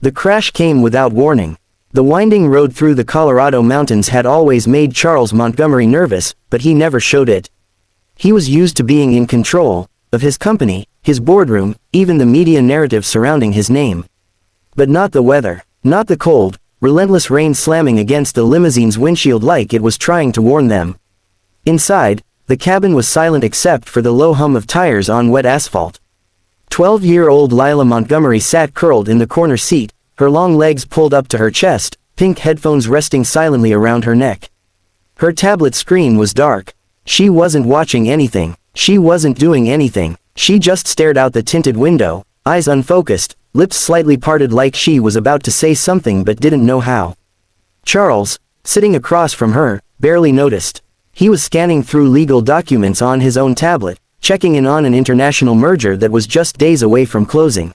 The crash came without warning. The winding road through the Colorado mountains had always made Charles Montgomery nervous, but he never showed it. He was used to being in control of his company, his boardroom, even the media narrative surrounding his name. But not the weather, not the cold, relentless rain slamming against the limousine's windshield like it was trying to warn them. Inside, the cabin was silent except for the low hum of tires on wet asphalt. 12-year-old Lila Montgomery sat curled in the corner seat, her long legs pulled up to her chest, pink headphones resting silently around her neck. Her tablet screen was dark. She wasn't watching anything. She wasn't doing anything. She just stared out the tinted window, eyes unfocused, lips slightly parted like she was about to say something but didn't know how. Charles, sitting across from her, barely noticed. He was scanning through legal documents on his own tablet, checking in on an international merger that was just days away from closing.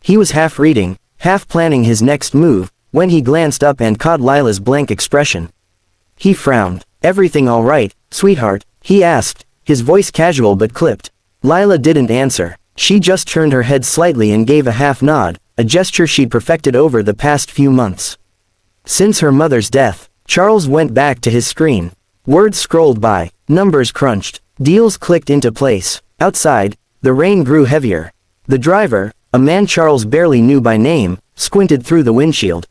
He was half reading, half planning his next move, when he glanced up and caught Lila's blank expression. He frowned. "Everything all right, sweetheart?" he asked, his voice casual but clipped. Lila didn't answer. She just turned her head slightly and gave a half nod, a gesture she'd perfected over the past few months. Since her mother's death, Charles went back to his screen. Words scrolled by, numbers crunched, deals clicked into place. Outside, the rain grew heavier. The driver, a man Charles barely knew by name, squinted through the windshield.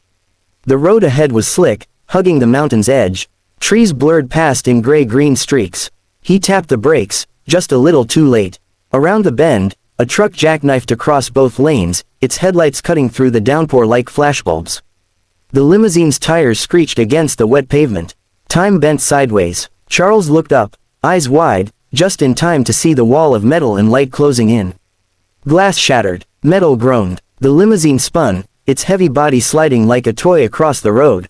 The road ahead was slick, hugging the mountain's edge. Trees blurred past in gray-green streaks. He tapped the brakes, just a little too late. Around the bend, a truck jackknifed across both lanes, its headlights cutting through the downpour like flashbulbs. The limousine's tires screeched against the wet pavement. Time bent sideways. Charles looked up, eyes wide, just in time to see the wall of metal and light closing in. Glass shattered. Metal groaned. The limousine spun, its heavy body sliding like a toy across the road.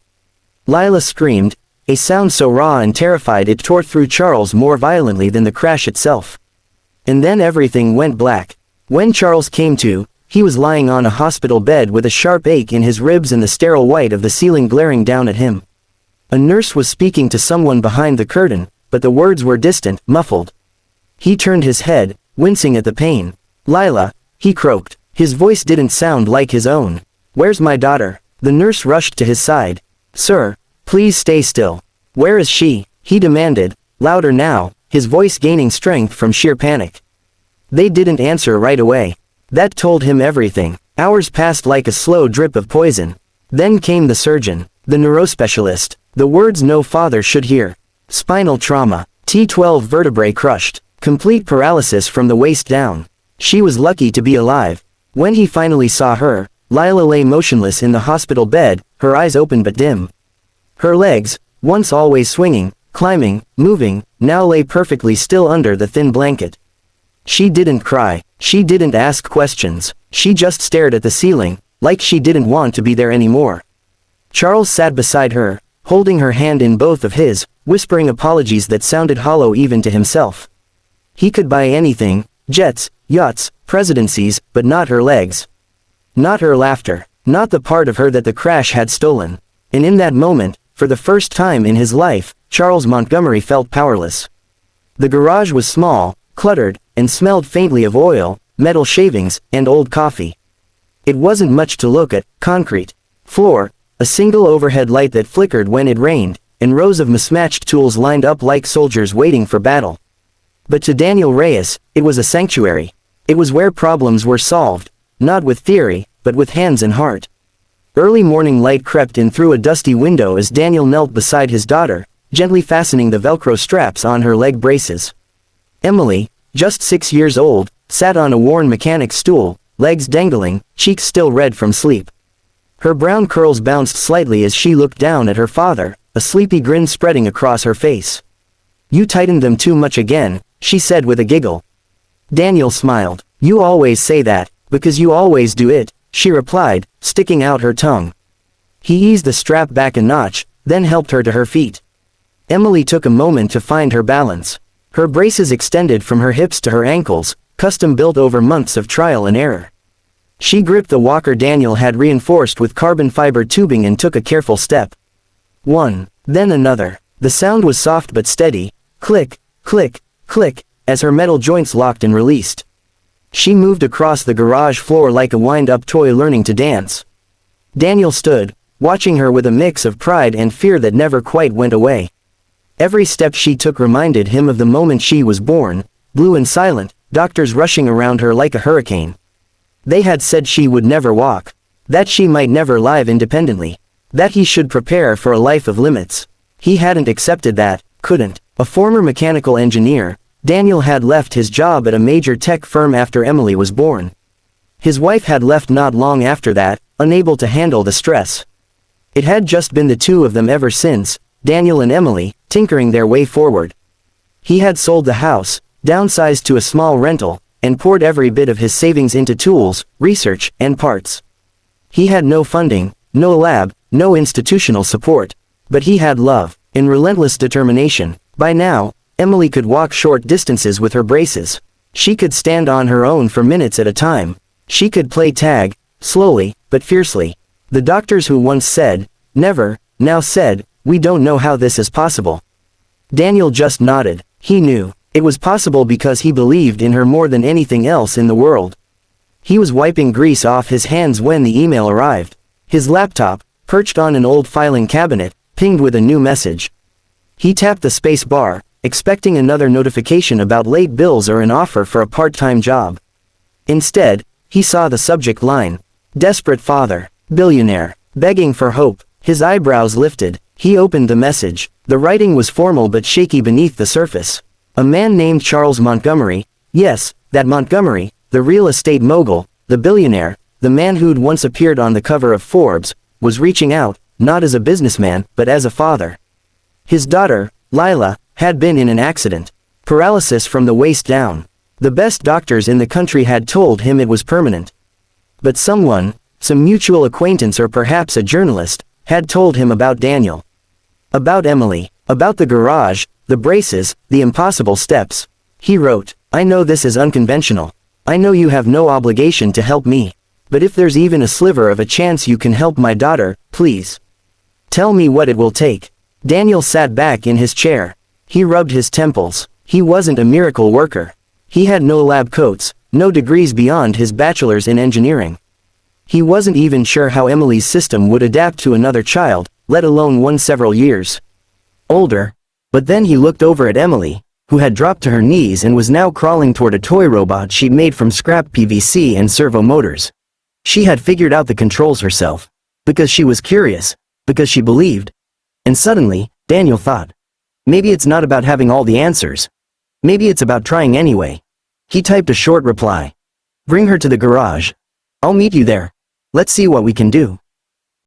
Lila screamed, a sound so raw and terrified it tore through Charles more violently than the crash itself. And then everything went black. When Charles came to, he was lying on a hospital bed with a sharp ache in his ribs and the sterile white of the ceiling glaring down at him. A nurse was speaking to someone behind the curtain, but the words were distant, muffled. He turned his head, wincing at the pain. "Lila," he croaked. His voice didn't sound like his own. "Where's my daughter?" The nurse rushed to his side. "Sir, please stay still." "Where is she?" he demanded, louder now, his voice gaining strength from sheer panic. They didn't answer right away. That told him everything. Hours passed like a slow drip of poison. Then came the surgeon, the neurospecialist, the words no father should hear. Spinal trauma, T12 vertebrae crushed, complete paralysis from the waist down. She was lucky to be alive. When he finally saw her, Lila lay motionless in the hospital bed, her eyes open but dim. Her legs, once always swinging, climbing, moving, now lay perfectly still under the thin blanket. She didn't cry. She didn't ask questions. She just stared at the ceiling, like she didn't want to be there anymore. Charles sat beside her, holding her hand in both of his, whispering apologies that sounded hollow even to himself. He could buy anything, jets, yachts, presidencies, but not her legs. Not her laughter. Not the part of her that the crash had stolen. And in that moment, for the first time in his life, Charles Montgomery felt powerless. The garage was small, cluttered, and smelled faintly of oil, metal shavings, and old coffee. It wasn't much to look at: concrete floor, a single overhead light that flickered when it rained, and rows of mismatched tools lined up like soldiers waiting for battle. But to Daniel Reyes, it was a sanctuary. It was where problems were solved, not with theory, but with hands and heart. Early morning light crept in through a dusty window as Daniel knelt beside his daughter, gently fastening the Velcro straps on her leg braces. Emily, just 6 years old, sat on a worn mechanic's stool, legs dangling, cheeks still red from sleep. Her brown curls bounced slightly as she looked down at her father, a sleepy grin spreading across her face. "You tightened them too much again," she said with a giggle. Daniel smiled. "You always say that, because you always do it," she replied, sticking out her tongue. He eased the strap back a notch, then helped her to her feet. Emily took a moment to find her balance. Her braces extended from her hips to her ankles, custom built over months of trial and error. She gripped the walker Daniel had reinforced with carbon fiber tubing and took a careful step. One, then another. The sound was soft but steady, click, click, click, as her metal joints locked and released. She moved across the garage floor like a wind-up toy learning to dance. Daniel stood, watching her with a mix of pride and fear that never quite went away. Every step she took reminded him of the moment she was born, blue and silent, doctors rushing around her like a hurricane. They had said she would never walk, that she might never live independently, that he should prepare for a life of limits. He hadn't accepted that, couldn't. A former mechanical engineer, Daniel had left his job at a major tech firm after Emily was born. His wife had left not long after that, unable to handle the stress. It had just been the two of them ever since, Daniel and Emily, tinkering their way forward. He had sold the house, downsized to a small rental, and poured every bit of his savings into tools, research, and parts. He had no funding, no lab, no institutional support. But he had love, and relentless determination. By now, Emily could walk short distances with her braces. She could stand on her own for minutes at a time. She could play tag, slowly, but fiercely. The doctors who once said, never, now said, we don't know how this is possible. Daniel just nodded. He knew. It was possible because he believed in her more than anything else in the world. He was wiping grease off his hands when the email arrived. His laptop, perched on an old filing cabinet, pinged with a new message. He tapped the space bar, expecting another notification about late bills or an offer for a part-time job. Instead, he saw the subject line. Desperate father, billionaire, begging for hope. His eyebrows lifted. He opened the message. The writing was formal but shaky beneath the surface. A man named Charles Montgomery, yes, that Montgomery, the real estate mogul, the billionaire, the man who'd once appeared on the cover of Forbes, was reaching out, not as a businessman, but as a father. His daughter, Lila, had been in an accident. Paralysis from the waist down. The best doctors in the country had told him it was permanent. But someone, some mutual acquaintance or perhaps a journalist, had told him about Daniel. About Emily, about the garage, the braces, the impossible steps. He wrote, I know this is unconventional. I know you have no obligation to help me. But if there's even a sliver of a chance you can help my daughter, please. Tell me what it will take. Daniel sat back in his chair. He rubbed his temples. He wasn't a miracle worker. He had no lab coats, no degrees beyond his bachelor's in engineering. He wasn't even sure how Emily's system would adapt to another child, let alone one several years older. But then he looked over at Emily, who had dropped to her knees and was now crawling toward a toy robot she'd made from scrap PVC and servo motors. She had figured out the controls herself. Because she was curious. Because she believed. And suddenly, Daniel thought. Maybe it's not about having all the answers. Maybe it's about trying anyway. He typed a short reply. Bring her to the garage. I'll meet you there. Let's see what we can do.